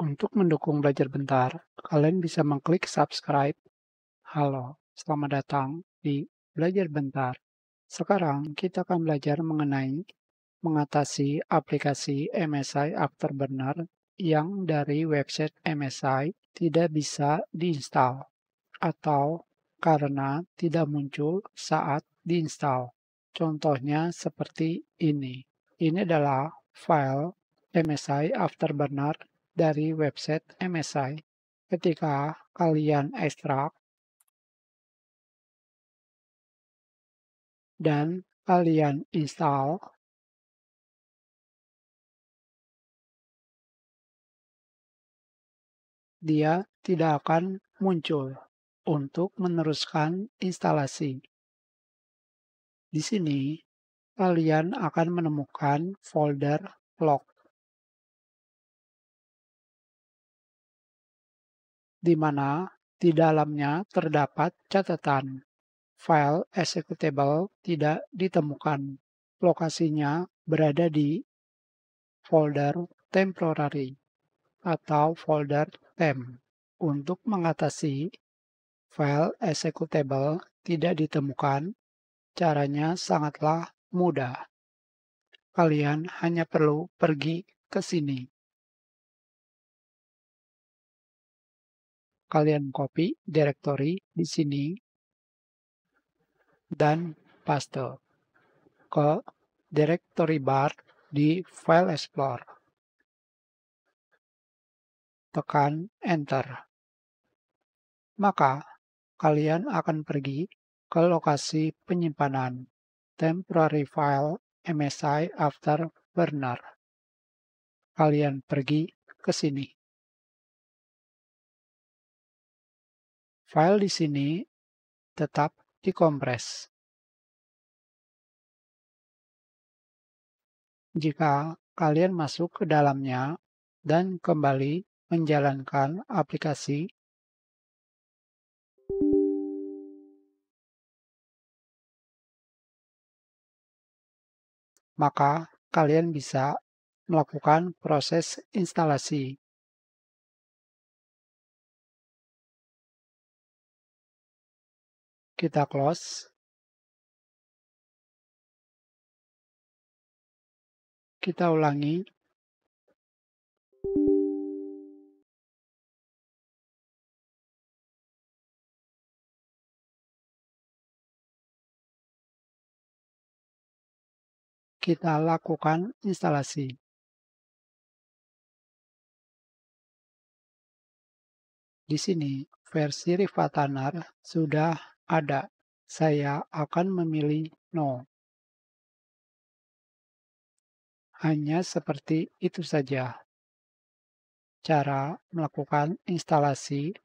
Untuk mendukung belajar bentar, kalian bisa mengklik subscribe. Halo, selamat datang di Belajar Bentar. Sekarang kita akan belajar mengenai mengatasi aplikasi MSI Afterburner yang dari website MSI tidak bisa diinstal atau karena tidak muncul saat diinstal. Contohnya seperti ini. Ini adalah file MSI Afterburner dari website MSI. Ketika kalian ekstrak dan kalian install, dia tidak akan muncul untuk meneruskan instalasi. Di sini, kalian akan menemukan folder log, di mana di dalamnya terdapat catatan. File executable tidak ditemukan. Lokasinya berada di folder temporary atau folder temp. Untuk mengatasi file executable tidak ditemukan, caranya sangatlah mudah. Kalian hanya perlu pergi ke sini. Kalian copy directory di sini dan paste ke directory bar di File Explorer. Tekan Enter. Maka, kalian akan pergi ke lokasi penyimpanan temporary file MSI Afterburner. Kalian pergi ke sini. File di sini tetap dikompres. Jika kalian masuk ke dalamnya dan kembali menjalankan aplikasi, maka kalian bisa melakukan proses instalasi. Kita close. Kita ulangi. Kita lakukan instalasi. Di sini, versi Rivatanar sudah ada. Saya akan memilih No. Hanya seperti itu saja. Cara melakukan instalasi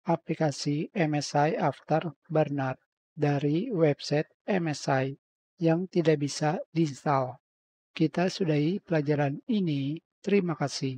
aplikasi MSI Afterburner dari website MSI yang tidak bisa diinstal. Kita sudahi pelajaran ini. Terima kasih.